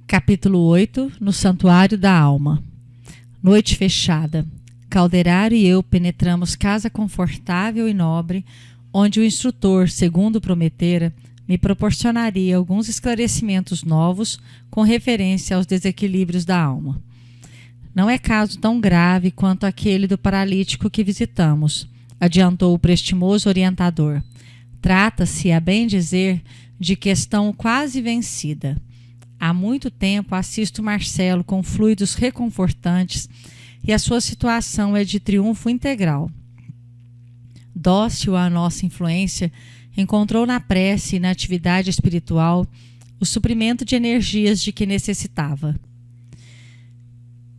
Capítulo 8. No Santuário da Alma. Noite fechada. Calderaro e eu penetramos casa confortável e nobre, onde o instrutor, segundo prometera, me proporcionaria alguns esclarecimentos novos com referência aos desequilíbrios da alma. Não é caso tão grave quanto aquele do paralítico que visitamos, adiantou o prestimoso orientador. Trata-se, a bem dizer, de questão quase vencida. Há muito tempo assisto Marcelo com fluidos reconfortantes e a sua situação é de triunfo integral. Dócil à nossa influência, encontrou na prece e na atividade espiritual o suprimento de energias de que necessitava.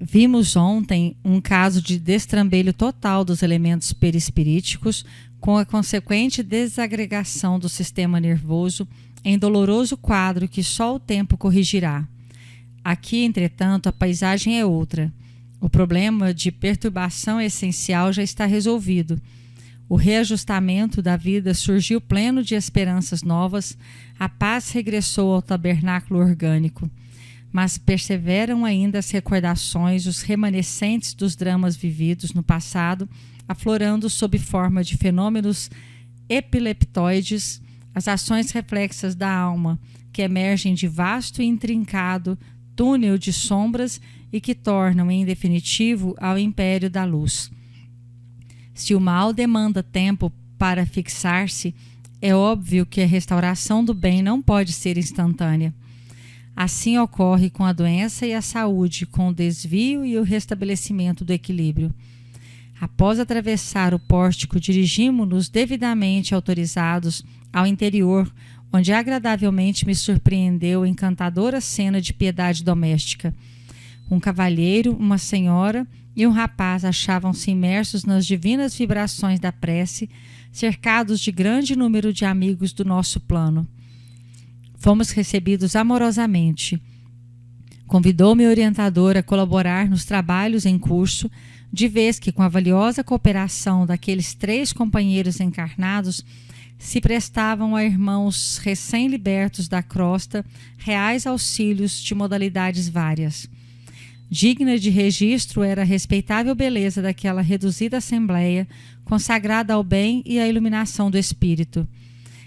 Vimos ontem um caso de destrambelho total dos elementos perispiríticos, com a consequente desagregação do sistema nervoso em doloroso quadro que só o tempo corrigirá. Aqui, entretanto, a paisagem é outra. O problema de perturbação essencial já está resolvido. O reajustamento da vida surgiu pleno de esperanças novas, a paz regressou ao tabernáculo orgânico. Mas perseveram ainda as recordações, os remanescentes dos dramas vividos no passado, aflorando sob forma de fenômenos epileptoides, as ações reflexas da alma, que emergem de vasto e intrincado túnel de sombras e que tornam, em definitivo, ao império da luz. Se o mal demanda tempo para fixar-se, é óbvio que a restauração do bem não pode ser instantânea. Assim ocorre com a doença e a saúde, com o desvio e o restabelecimento do equilíbrio. Após atravessar o pórtico, dirigimo-nos devidamente autorizados ao interior, onde agradavelmente me surpreendeu a encantadora cena de piedade doméstica. Um cavalheiro, uma senhora e um rapaz achavam-se imersos nas divinas vibrações da prece, cercados de grande número de amigos do nosso plano. Fomos recebidos amorosamente. Convidou-me o orientador a colaborar nos trabalhos em curso, de vez que, com a valiosa cooperação daqueles 3 companheiros encarnados, se prestavam a irmãos recém-libertos da crosta reais auxílios de modalidades várias. Digna de registro era a respeitável beleza daquela reduzida assembleia, consagrada ao bem e à iluminação do espírito.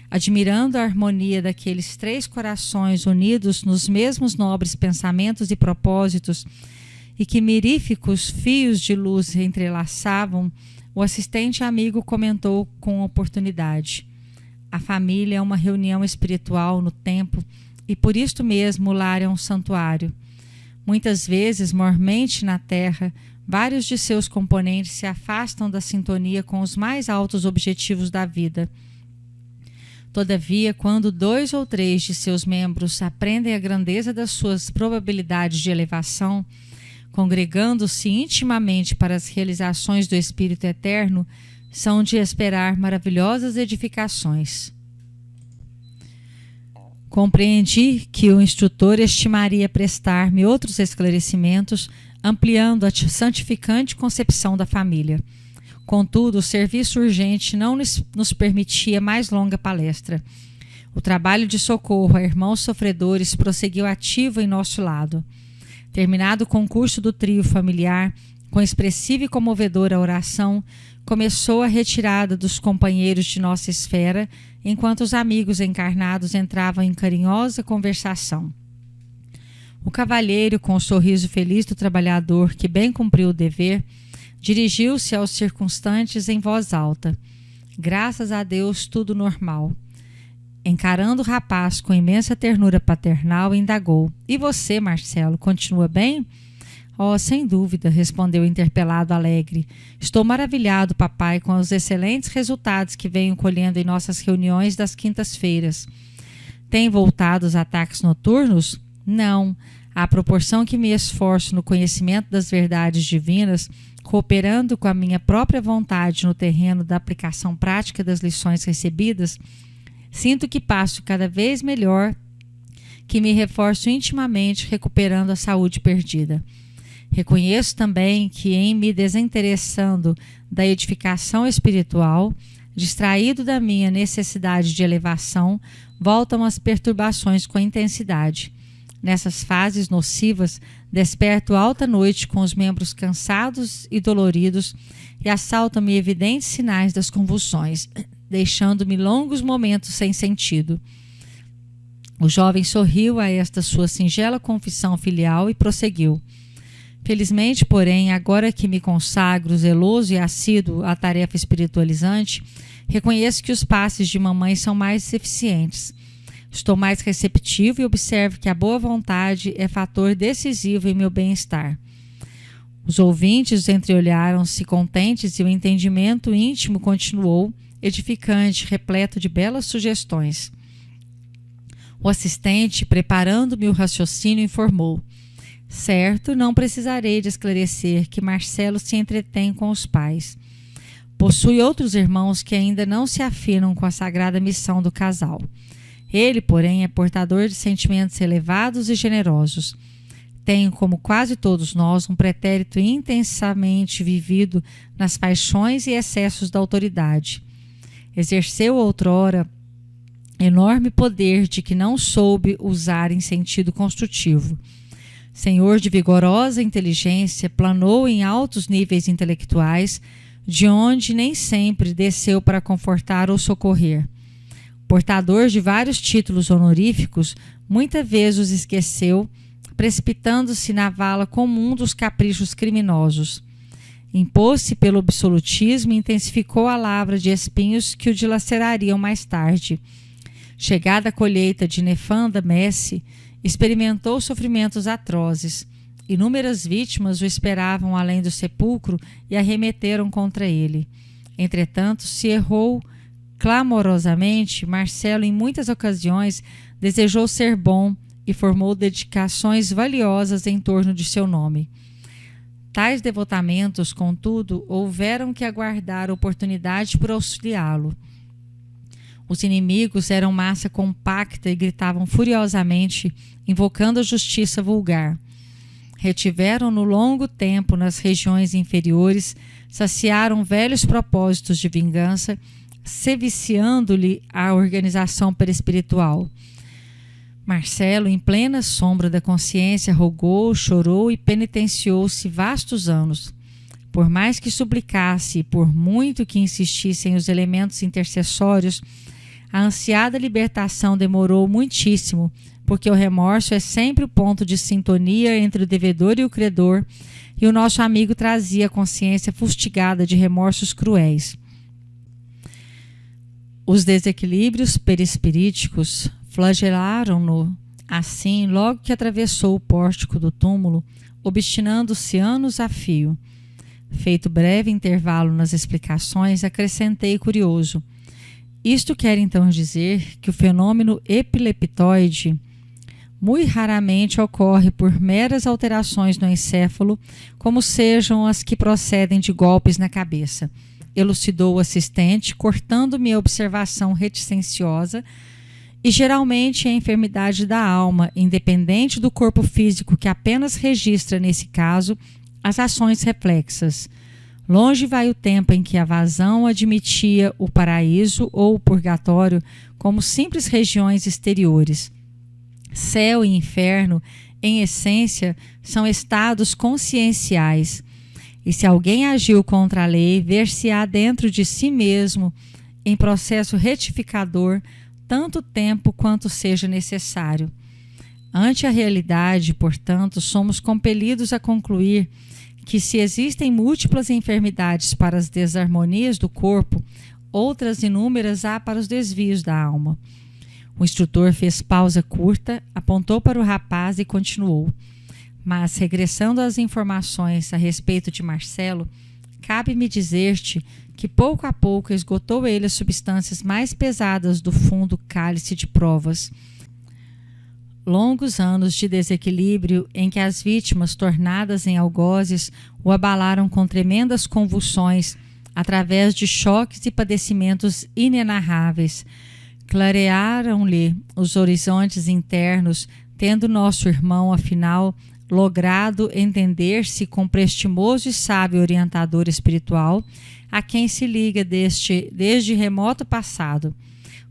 Admirando a harmonia daqueles 3 corações unidos nos mesmos nobres pensamentos e propósitos, e que miríficos fios de luz entrelaçavam, o assistente amigo comentou com oportunidade. A família é uma reunião espiritual no tempo e por isto mesmo o lar é um santuário. Muitas vezes, mormente na terra, vários de seus componentes se afastam da sintonia com os mais altos objetivos da vida. Todavia, quando 2 ou 3 de seus membros aprendem a grandeza das suas probabilidades de elevação, congregando-se intimamente para as realizações do Espírito Eterno, são de esperar maravilhosas edificações. Compreendi que o instrutor estimaria prestar-me outros esclarecimentos, ampliando a santificante concepção da família. Contudo, o serviço urgente não nos permitia mais longa palestra. O trabalho de socorro a irmãos sofredores prosseguiu ativo em nosso lado. Terminado o concurso do trio familiar, com expressiva e comovedora oração, começou a retirada dos companheiros de nossa esfera, enquanto os amigos encarnados entravam em carinhosa conversação. O cavalheiro, com o sorriso feliz do trabalhador que bem cumpriu o dever, dirigiu-se aos circunstantes em voz alta. Graças a Deus, tudo normal. Encarando o rapaz com imensa ternura paternal, indagou: "E você, Marcelo, continua bem?" "Oh, sem dúvida", respondeu o interpelado alegre. "Estou maravilhado, papai, com os excelentes resultados que venho colhendo em nossas reuniões das quintas-feiras." "Tem voltado os ataques noturnos?" "Não. À proporção que me esforço no conhecimento das verdades divinas, cooperando com a minha própria vontade no terreno da aplicação prática das lições recebidas, sinto que passo cada vez melhor, que me reforço intimamente, recuperando a saúde perdida. Reconheço também que, em me desinteressando da edificação espiritual, distraído da minha necessidade de elevação, voltam as perturbações com intensidade. Nessas fases nocivas, desperto alta noite com os membros cansados e doloridos e assaltam-me evidentes sinais das convulsões, deixando-me longos momentos sem sentido. O jovem sorriu a esta sua singela confissão filial e prosseguiu. Felizmente, porém, agora que me consagro zeloso e assíduo à tarefa espiritualizante, reconheço que os passes de mamãe são mais eficientes. Estou mais receptivo e observo que a boa vontade é fator decisivo em meu bem-estar. Os ouvintes entreolharam-se contentes e o entendimento íntimo continuou, edificante, repleto de belas sugestões. O assistente, preparando-me o raciocínio, informou: certo, não precisarei de esclarecer que Marcelo se entretém com os pais. Possui outros irmãos que ainda não se afinam com a sagrada missão do casal. Ele, porém, é portador de sentimentos elevados e generosos. Tem, como quase todos nós, um pretérito intensamente vivido nas paixões e excessos da autoridade. Exerceu outrora enorme poder de que não soube usar em sentido construtivo. Senhor de vigorosa inteligência, planou em altos níveis intelectuais, de onde nem sempre desceu para confortar ou socorrer. Portador de vários títulos honoríficos, muitas vezes os esqueceu, precipitando-se na vala comum dos caprichos criminosos. Impôs-se pelo absolutismo e intensificou a lavra de espinhos que o dilacerariam mais tarde. Chegada a colheita de nefanda messe, experimentou sofrimentos atrozes. Inúmeras vítimas o esperavam além do sepulcro e arremeteram contra ele. Entretanto, se errou clamorosamente, Marcelo em muitas ocasiões desejou ser bom e formou dedicações valiosas em torno de seu nome. Tais devotamentos, contudo, houveram que aguardar oportunidade por auxiliá-lo. Os inimigos eram massa compacta e gritavam furiosamente, invocando a justiça vulgar. Retiveram-no longo tempo nas regiões inferiores, saciaram velhos propósitos de vingança, seviciando-lhe a organização perispiritual. Marcelo, em plena sombra da consciência, rogou, chorou e penitenciou-se vastos anos. Por mais que suplicasse e por muito que insistissem os elementos intercessórios, a ansiada libertação demorou muitíssimo, porque o remorso é sempre o ponto de sintonia entre o devedor e o credor, e o nosso amigo trazia a consciência fustigada de remorsos cruéis. Os desequilíbrios perispiríticos flagelaram-no assim logo que atravessou o pórtico do túmulo, obstinando-se anos a fio. Feito breve intervalo nas explicações, acrescentei curioso: isto quer então dizer que o fenômeno epileptoide muito raramente ocorre por meras alterações no encéfalo, como sejam as que procedem de golpes na cabeça. Elucidou o assistente, cortando-me a observação reticenciosa, e geralmente é a enfermidade da alma, independente do corpo físico, que apenas registra, nesse caso, as ações reflexas. Longe vai o tempo em que a vazão admitia o paraíso ou o purgatório como simples regiões exteriores. Céu e inferno, em essência, são estados conscienciais. E se alguém agiu contra a lei, ver-se-á dentro de si mesmo, em processo retificador, tanto tempo quanto seja necessário. Ante a realidade, portanto, somos compelidos a concluir que, se existem múltiplas enfermidades para as desarmonias do corpo, outras inúmeras há para os desvios da alma. O instrutor fez pausa curta, apontou para o rapaz e continuou: mas, regressando às informações a respeito de Marcelo, cabe-me dizer-te que pouco a pouco esgotou ele as substâncias mais pesadas do fundo cálice de provas. Longos anos de desequilíbrio em que as vítimas, tornadas em algozes, o abalaram com tremendas convulsões, através de choques e padecimentos inenarráveis. Clarearam-lhe os horizontes internos, tendo nosso irmão, afinal, logrado entender-se com prestimoso e sábio orientador espiritual, a quem se liga desde remoto passado.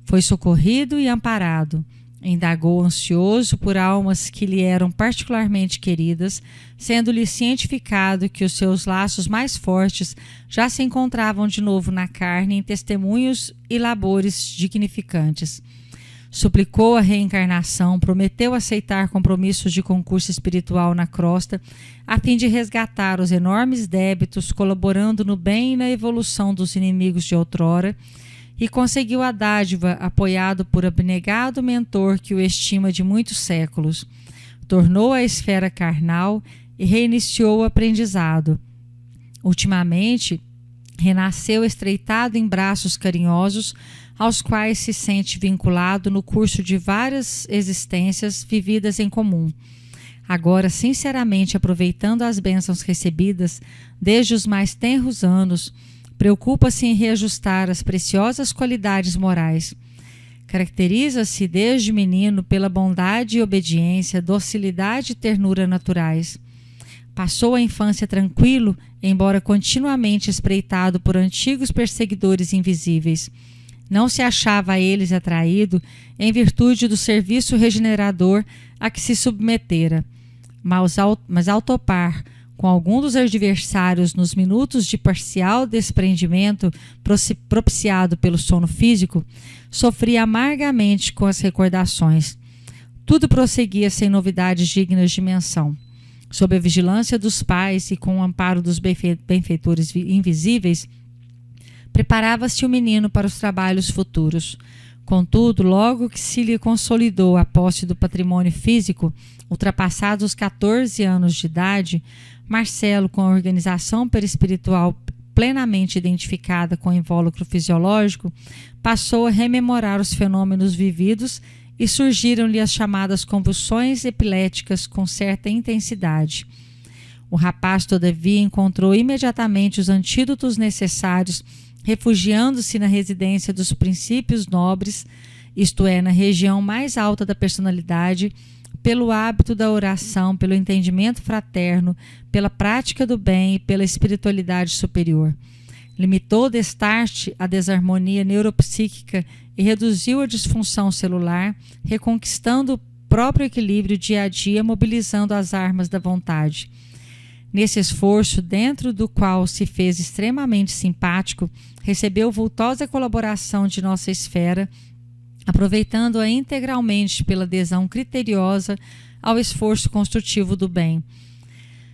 Foi socorrido e amparado. Indagou ansioso por almas que lhe eram particularmente queridas, sendo-lhe cientificado que os seus laços mais fortes já se encontravam de novo na carne em testemunhos e labores dignificantes. Suplicou a reencarnação, prometeu aceitar compromissos de concurso espiritual na crosta, a fim de resgatar os enormes débitos, colaborando no bem e na evolução dos inimigos de outrora, e conseguiu a dádiva, apoiado por abnegado mentor que o estima de muitos séculos. Tornou a esfera carnal e reiniciou o aprendizado. Ultimamente, renasceu estreitado em braços carinhosos, aos quais se sente vinculado no curso de várias existências vividas em comum. Agora, sinceramente aproveitando as bênçãos recebidas desde os mais tenros anos, preocupa-se em reajustar as preciosas qualidades morais. Caracteriza-se desde menino pela bondade e obediência, docilidade e ternura naturais. Passou a infância tranquilo, embora continuamente espreitado por antigos perseguidores invisíveis. Não se achava a eles atraído em virtude do serviço regenerador a que se submetera. Mas ao topar com algum dos adversários nos minutos de parcial desprendimento propiciado pelo sono físico, sofria amargamente com as recordações. Tudo prosseguia sem novidades dignas de menção. Sob a vigilância dos pais e com o amparo dos benfeitores invisíveis, preparava-se o menino para os trabalhos futuros. Contudo, logo que se lhe consolidou a posse do patrimônio físico, ultrapassados os 14 anos de idade, Marcelo, com a organização perispiritual plenamente identificada com o invólucro fisiológico, passou a rememorar os fenômenos vividos e surgiram-lhe as chamadas convulsões epiléticas com certa intensidade. O rapaz, todavia, encontrou imediatamente os antídotos necessários, refugiando-se na residência dos princípios nobres, isto é, na região mais alta da personalidade, pelo hábito da oração, pelo entendimento fraterno, pela prática do bem e pela espiritualidade superior. Limitou destarte a desarmonia neuropsíquica e reduziu a disfunção celular, reconquistando o próprio equilíbrio dia a dia, mobilizando as armas da vontade. Nesse esforço, dentro do qual se fez extremamente simpático, recebeu vultosa colaboração de nossa esfera, aproveitando-a integralmente pela adesão criteriosa ao esforço construtivo do bem.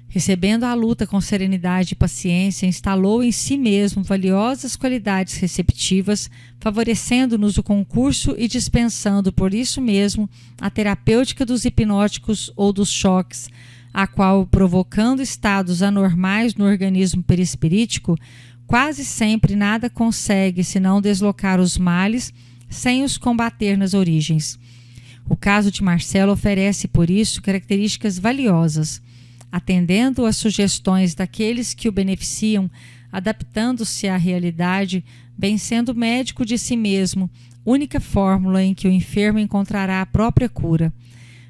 Recebendo a luta com serenidade e paciência, instalou em si mesmo valiosas qualidades receptivas, favorecendo-nos o concurso e dispensando, por isso mesmo, a terapêutica dos hipnóticos ou dos choques, a qual, provocando estados anormais no organismo perispirítico, quase sempre nada consegue senão deslocar os males sem os combater nas origens. O caso de Marcelo oferece, por isso, características valiosas. Atendendo às sugestões daqueles que o beneficiam, adaptando-se à realidade, bem sendo médico de si mesmo, única fórmula em que o enfermo encontrará a própria cura.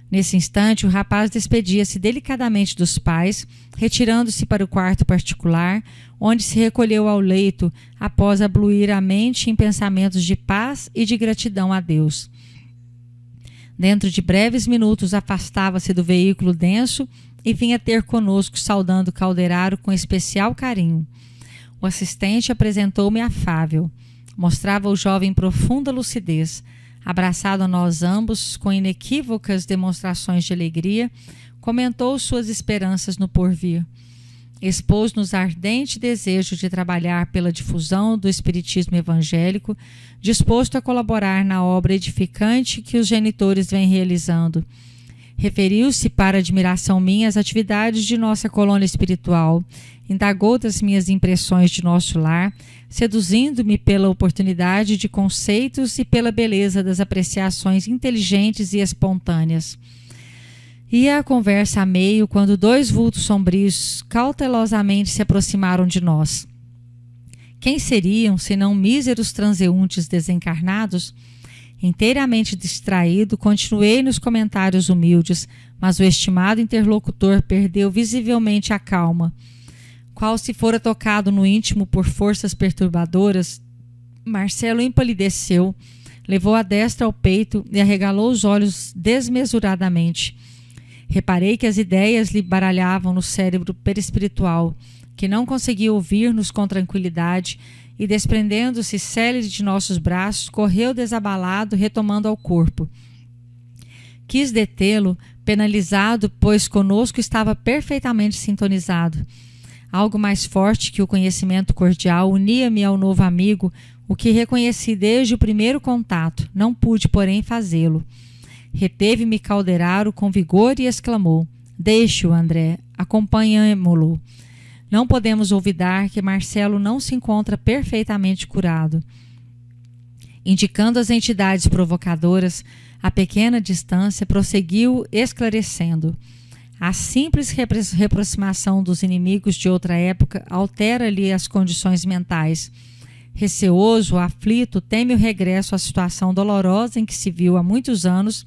Nesse instante, o rapaz despedia-se delicadamente dos pais, retirando-se para o quarto particular, onde se recolheu ao leito após abluir a mente em pensamentos de paz e de gratidão a Deus. Dentro de breves minutos afastava-se do veículo denso e vinha ter conosco, saudando Calderaro com especial carinho. O assistente apresentou-me afável. Mostrava o jovem profunda lucidez. Abraçado a nós ambos, com inequívocas demonstrações de alegria, comentou suas esperanças no porvir. Expôs-nos ardente desejo de trabalhar pela difusão do espiritismo evangélico, disposto a colaborar na obra edificante que os genitores vêm realizando. Referiu-se, para admiração minha, às atividades de nossa colônia espiritual, indagou das minhas impressões de nosso lar, seduzindo-me pela oportunidade de conceitos e pela beleza das apreciações inteligentes e espontâneas. Ia a conversa a meio quando dois vultos sombrios cautelosamente se aproximaram de nós. Quem seriam, senão míseros transeuntes desencarnados? Inteiramente distraído, continuei nos comentários humildes, mas o estimado interlocutor perdeu visivelmente a calma. Qual se fora tocado no íntimo por forças perturbadoras, Marcelo empalideceu, levou a destra ao peito e arregalou os olhos desmesuradamente. Reparei que as ideias lhe baralhavam no cérebro perispiritual, que não conseguia ouvir-nos com tranquilidade, e, desprendendo-se célere de nossos braços, correu desabalado, retomando ao corpo. Quis detê-lo, penalizado, pois conosco estava perfeitamente sintonizado. Algo mais forte que o conhecimento cordial unia-me ao novo amigo, o que reconheci desde o primeiro contato. Não pude, porém, fazê-lo. Reteve-me Calderaro com vigor e exclamou: "Deixe-o, André, acompanhemo-lo. Não podemos olvidar que Marcelo não se encontra perfeitamente curado." Indicando as entidades provocadoras, a pequena distância, prosseguiu esclarecendo: "A simples reaproximação dos inimigos de outra época altera-lhe as condições mentais. Receoso, aflito, teme o regresso à situação dolorosa em que se viu há muitos anos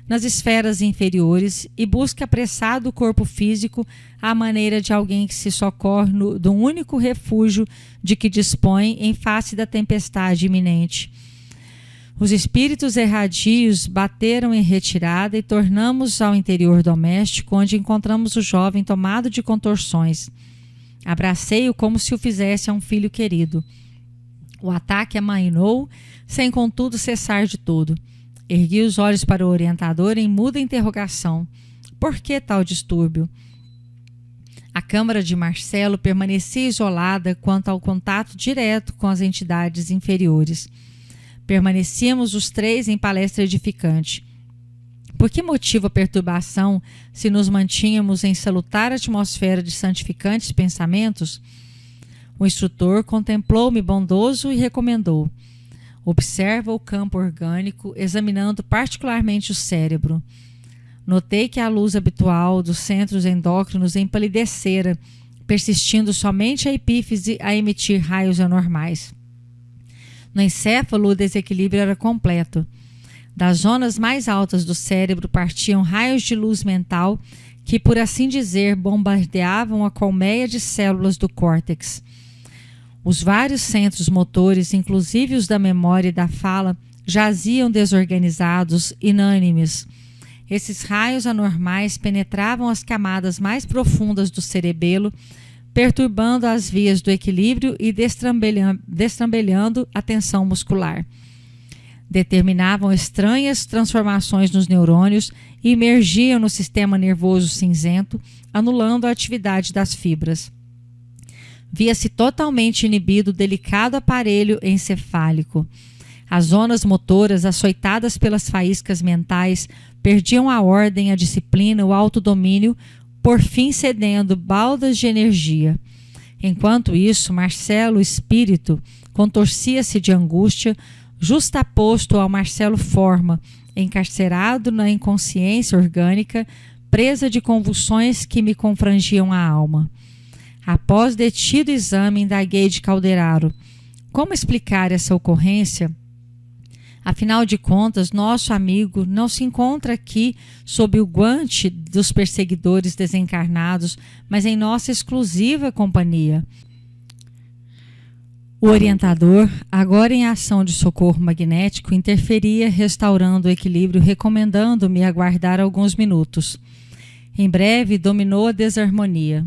nas esferas inferiores e busca apressado o corpo físico à maneira de alguém que se socorre do único refúgio de que dispõe em face da tempestade iminente. Os espíritos erradios bateram em retirada e tornamos ao interior doméstico, onde encontramos o jovem tomado de contorções. Abracei-o como se o fizesse a um filho querido. O ataque amainou, sem contudo cessar de todo. Ergui os olhos para o orientador em muda interrogação. Por que tal distúrbio? A câmara de Marcelo permanecia isolada quanto ao contato direto com as entidades inferiores. Permanecíamos os três em palestra edificante. Por que motivo a perturbação se nos mantínhamos em salutar atmosfera de santificantes pensamentos? O instrutor contemplou-me bondoso e recomendou: "Observa o campo orgânico, examinando particularmente o cérebro. Notei que a luz habitual dos centros endócrinos empalidecera, persistindo somente a epífise a emitir raios anormais. No encéfalo, o desequilíbrio era completo. Das zonas mais altas do cérebro partiam raios de luz mental que, por assim dizer, bombardeavam a colmeia de células do córtex. Os vários centros motores, inclusive os da memória e da fala, jaziam desorganizados, inânimes. Esses raios anormais penetravam as camadas mais profundas do cerebelo, perturbando as vias do equilíbrio e destrambelhando a tensão muscular. Determinavam estranhas transformações nos neurônios e imergiam no sistema nervoso cinzento, anulando a atividade das fibras. Via-se totalmente inibido o delicado aparelho encefálico. As zonas motoras, açoitadas pelas faíscas mentais, perdiam a ordem, a disciplina, o autodomínio, por fim cedendo baldas de energia. Enquanto isso, Marcelo, o espírito, contorcia-se de angústia, justaposto ao Marcelo forma, encarcerado na inconsciência orgânica, presa de convulsões que me confrangiam a alma. Após detido exame, indaguei de Calderaro: como explicar essa ocorrência? Afinal de contas, nosso amigo não se encontra aqui sob o guante dos perseguidores desencarnados, mas em nossa exclusiva companhia. O orientador, agora em ação de socorro magnético, interferia, restaurando o equilíbrio, recomendando-me aguardar alguns minutos. Em breve, dominou a desarmonia.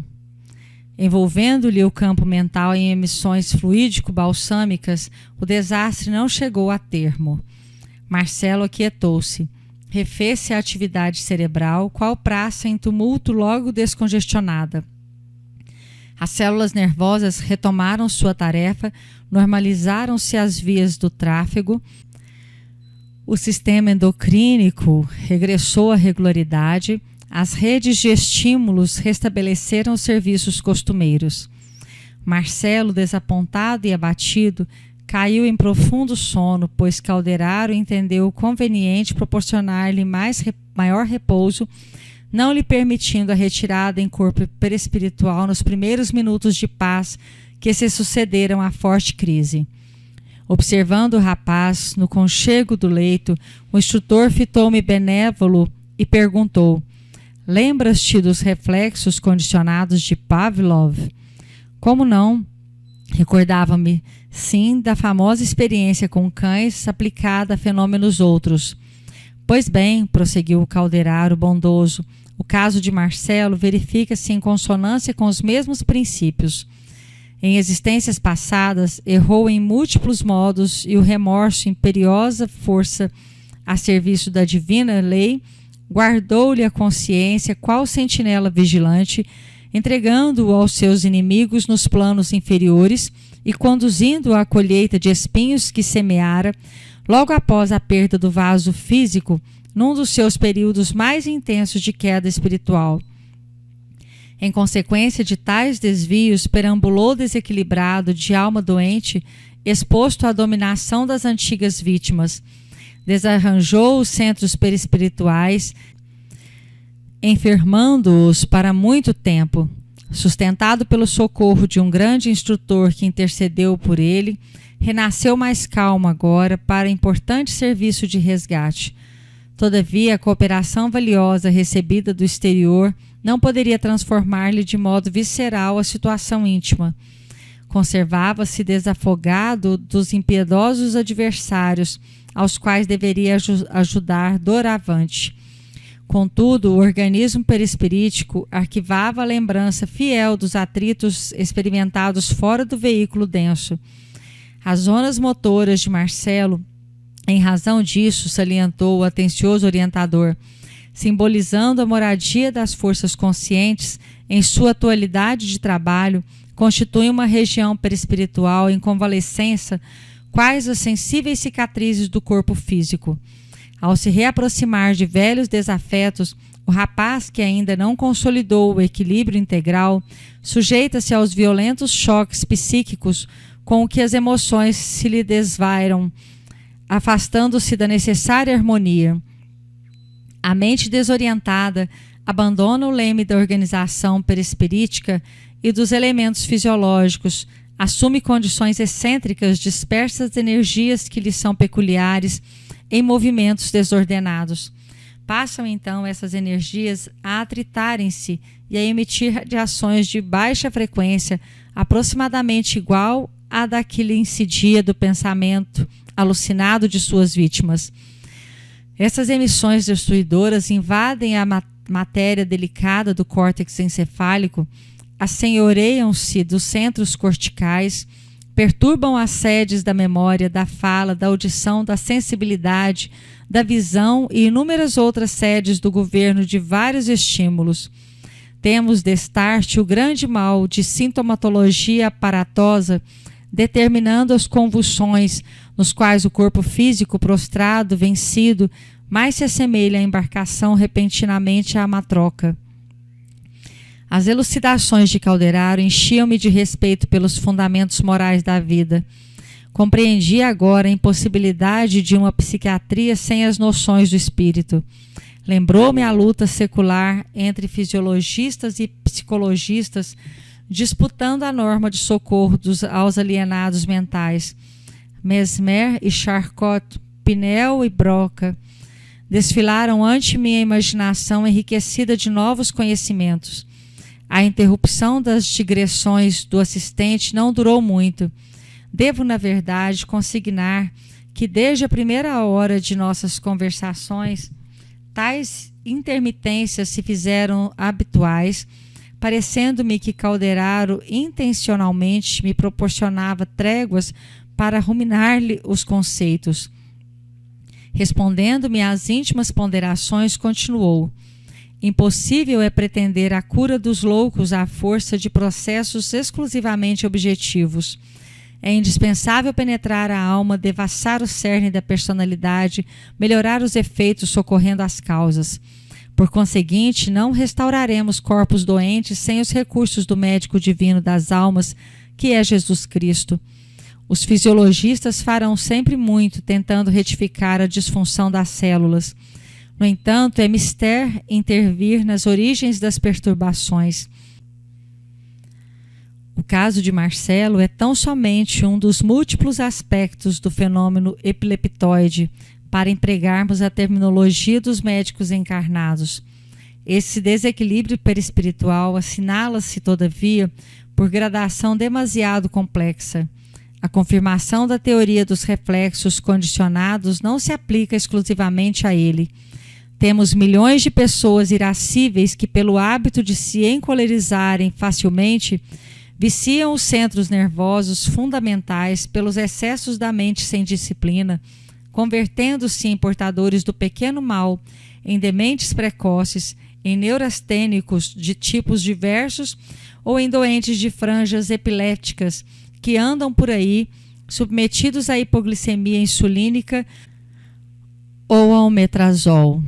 Envolvendo-lhe o campo mental em emissões fluídico-balsâmicas, o desastre não chegou a termo. Marcelo aquietou-se. Refez-se a atividade cerebral, qual praça em tumulto logo descongestionada. As células nervosas retomaram sua tarefa, normalizaram-se as vias do tráfego, o sistema endocrínico regressou à regularidade, as redes de estímulos restabeleceram os serviços costumeiros. Marcelo, desapontado e abatido, caiu em profundo sono, pois Calderaro entendeu conveniente proporcionar-lhe maior repouso, não lhe permitindo a retirada em corpo perispiritual nos primeiros minutos de paz que se sucederam à forte crise. Observando o rapaz no conchego do leito, o instrutor fitou-me benévolo e perguntou: lembras-te dos reflexos condicionados de Pavlov? Como não? Recordava-me sim da famosa experiência com cães aplicada a fenômenos outros. Pois bem, prosseguiu o Calderaro bondoso, o caso de Marcelo verifica-se em consonância com os mesmos princípios. Em existências passadas, errou em múltiplos modos e o remorso, imperiosa força a serviço da divina lei, guardou-lhe a consciência qual sentinela vigilante, entregando-o aos seus inimigos nos planos inferiores e conduzindo-o à colheita de espinhos que semeara, logo após a perda do vaso físico, num dos seus períodos mais intensos de queda espiritual. Em consequência de tais desvios, perambulou desequilibrado, de alma doente, exposto à dominação das antigas vítimas. Desarranjou os centros perispirituais, enfermando-os para muito tempo. Sustentado pelo socorro de um grande instrutor que intercedeu por ele, renasceu mais calmo agora para importante serviço de resgate. Todavia, a cooperação valiosa recebida do exterior não poderia transformar-lhe de modo visceral a situação íntima. Conservava-se desafogado dos impiedosos adversários, aos quais deveria ajudar doravante. Contudo, o organismo perispirítico arquivava a lembrança fiel dos atritos experimentados fora do veículo denso. As zonas motoras de Marcelo, em razão disso, salientou o atencioso orientador, simbolizando a moradia das forças conscientes em sua atualidade de trabalho, constituem uma região perispiritual em convalescença, quais as sensíveis cicatrizes do corpo físico. Ao se reaproximar de velhos desafetos, o rapaz que ainda não consolidou o equilíbrio integral sujeita-se aos violentos choques psíquicos com que as emoções se lhe desvairam, afastando-se da necessária harmonia. A mente desorientada abandona o leme da organização perispirítica e dos elementos fisiológicos, assume condições excêntricas, dispersas energias que lhe são peculiares em movimentos desordenados. Passam então essas energias a atritarem-se e a emitir radiações de baixa frequência, aproximadamente igual à da que lhe incidia do pensamento alucinado de suas vítimas. Essas emissões destruidoras invadem a matéria delicada do córtex encefálico, assenhoreiam-se dos centros corticais, perturbam as sedes da memória, da fala, da audição, da sensibilidade, da visão e inúmeras outras sedes do governo de vários estímulos. Temos destarte o grande mal de sintomatologia aparatosa, determinando as convulsões, nos quais o corpo físico prostrado, vencido, mais se assemelha à embarcação repentinamente à matroca. As elucidações de Calderaro enchiam-me de respeito pelos fundamentos morais da vida. Compreendi agora a impossibilidade de uma psiquiatria sem as noções do espírito. Lembrou-me a luta secular entre fisiologistas e psicologistas, disputando a norma de socorro aos alienados mentais. Mesmer e Charcot, Pinel e Broca desfilaram ante minha imaginação enriquecida de novos conhecimentos. A interrupção das digressões do assistente não durou muito. Devo, na verdade, consignar que desde a primeira hora de nossas conversações, tais intermitências se fizeram habituais, parecendo-me que Calderaro intencionalmente me proporcionava tréguas para ruminar-lhe os conceitos. Respondendo-me às íntimas ponderações, continuou: impossível é pretender a cura dos loucos à força de processos exclusivamente objetivos. É indispensável penetrar a alma, devassar o cerne da personalidade, melhorar os efeitos socorrendo as causas. Por conseguinte, não restauraremos corpos doentes sem os recursos do médico divino das almas, que é Jesus Cristo. Os fisiologistas farão sempre muito tentando retificar a disfunção das células. No entanto, é mister intervir nas origens das perturbações. O caso de Marcelo é tão somente um dos múltiplos aspectos do fenômeno epileptoide, para empregarmos a terminologia dos médicos encarnados. Esse desequilíbrio perispiritual assinala-se, todavia, por gradação demasiado complexa. A confirmação da teoria dos reflexos condicionados não se aplica exclusivamente a ele. Temos milhões de pessoas irascíveis que, pelo hábito de se encolerizarem facilmente, viciam os centros nervosos fundamentais pelos excessos da mente sem disciplina, convertendo-se em portadores do pequeno mal, em dementes precoces, em neurastênicos de tipos diversos ou em doentes de franjas epilépticas que andam por aí submetidos à hipoglicemia insulínica ou ao omeprazol.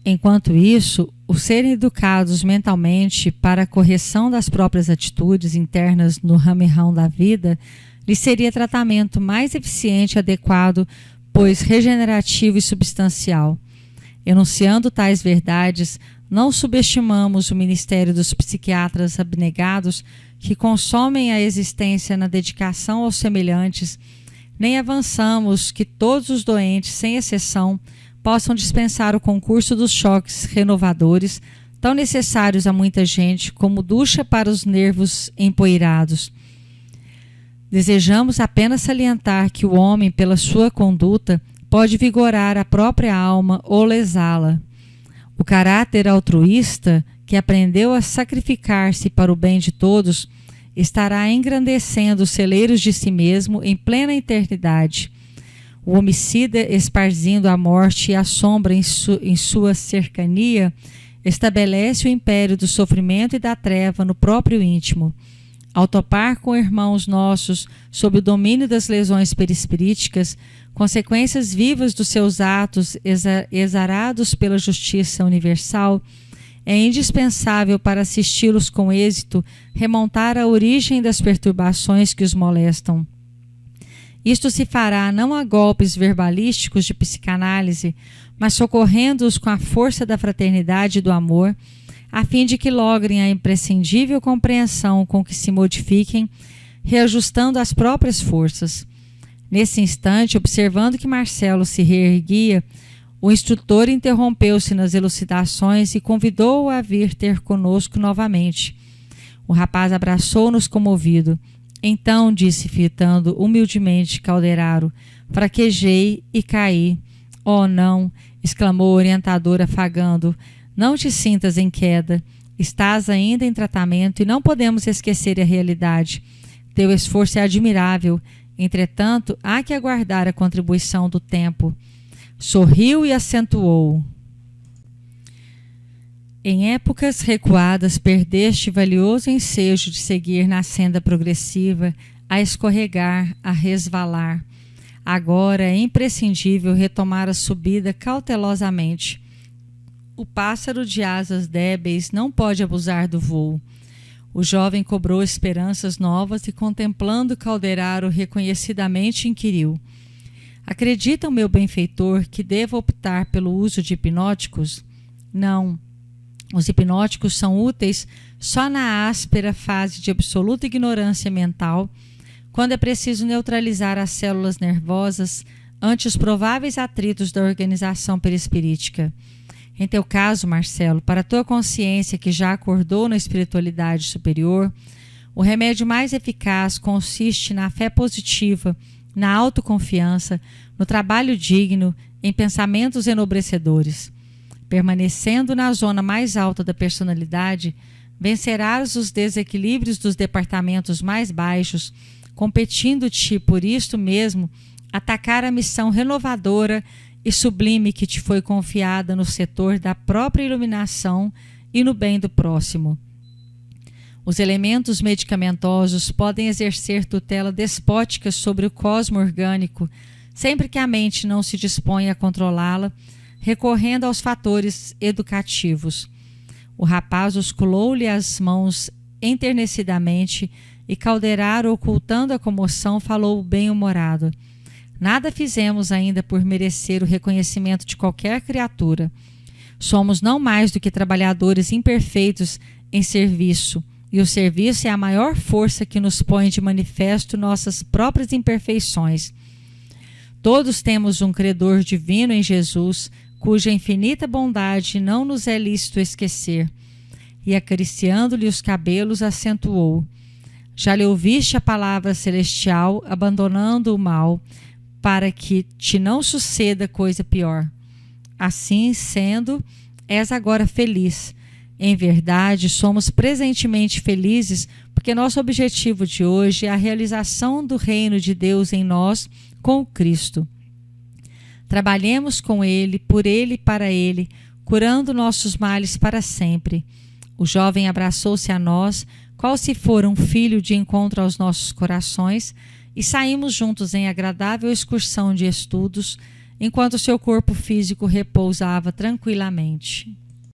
Enquanto isso, o serem educados mentalmente para a correção das próprias atitudes internas no ramirrão da vida lhes seria tratamento mais eficiente e adequado, pois regenerativo e substancial. Enunciando tais verdades, não subestimamos o ministério dos psiquiatras abnegados que consomem a existência na dedicação aos semelhantes, nem avançamos que todos os doentes, sem exceção, possam dispensar o concurso dos choques renovadores, tão necessários a muita gente como ducha para os nervos empoeirados. Desejamos apenas salientar que o homem, pela sua conduta, pode vigorar a própria alma ou lesá-la. O caráter altruísta, que aprendeu a sacrificar-se para o bem de todos, estará engrandecendo os celeiros de si mesmo em plena eternidade. O homicida, esparzindo a morte e a sombra em sua cercania, estabelece o império do sofrimento e da treva no próprio íntimo. Ao topar com irmãos nossos sob o domínio das lesões perispiríticas, consequências vivas dos seus atos exarados pela justiça universal, é indispensável para assisti-los com êxito remontar à origem das perturbações que os molestam. Isto se fará não a golpes verbalísticos de psicanálise, mas socorrendo-os com a força da fraternidade e do amor, a fim de que logrem a imprescindível compreensão com que se modifiquem, reajustando as próprias forças. Nesse instante, observando que Marcelo se reerguia, o instrutor interrompeu-se nas elucidações e convidou-o a vir ter conosco novamente. O rapaz abraçou-nos comovido. Então, disse, fitando humildemente Calderaro, fraquejei e caí. Oh, não! Exclamou o orientador afagando. Não te sintas em queda. Estás ainda em tratamento e não podemos esquecer a realidade. Teu esforço é admirável. Entretanto, há que aguardar a contribuição do tempo. Sorriu e acentuou. Em épocas recuadas, perdeste valioso ensejo de seguir na senda progressiva, a escorregar, a resvalar. Agora é imprescindível retomar a subida cautelosamente. O pássaro de asas débeis não pode abusar do voo. O jovem cobrou esperanças novas e, contemplando Calderaro reconhecidamente, inquiriu: acredita o meu benfeitor que devo optar pelo uso de hipnóticos? Não. Os hipnóticos são úteis só na áspera fase de absoluta ignorância mental, quando é preciso neutralizar as células nervosas ante os prováveis atritos da organização perispirítica. Em teu caso, Marcelo, para a tua consciência que já acordou na espiritualidade superior, o remédio mais eficaz consiste na fé positiva, na autoconfiança, no trabalho digno, em pensamentos enobrecedores. Permanecendo na zona mais alta da personalidade, vencerás os desequilíbrios dos departamentos mais baixos, competindo-te, por isto mesmo, atacar a missão renovadora e sublime que te foi confiada no setor da própria iluminação e no bem do próximo. Os elementos medicamentosos podem exercer tutela despótica sobre o cosmo orgânico, sempre que a mente não se dispõe a controlá-la, recorrendo aos fatores educativos. O rapaz osculou-lhe as mãos enternecidamente e Calderaro, ocultando a comoção, falou bem-humorado. Nada fizemos ainda por merecer o reconhecimento de qualquer criatura. Somos não mais do que trabalhadores imperfeitos em serviço, e o serviço é a maior força que nos põe de manifesto nossas próprias imperfeições. Todos temos um credor divino em Jesus, cuja infinita bondade não nos é lícito esquecer. E acariciando-lhe os cabelos, acentuou: Já lhe ouviste a palavra celestial, abandonando o mal, para que te não suceda coisa pior. Assim sendo, és agora feliz. Em verdade, somos presentemente felizes porque nosso objetivo de hoje é a realização do reino de Deus em nós com o Cristo. Trabalhemos com Ele, por Ele e para Ele, curando nossos males para sempre. O jovem abraçou-se a nós, qual se fora um filho de encontro aos nossos corações, e saímos juntos em agradável excursão de estudos, enquanto seu corpo físico repousava tranquilamente.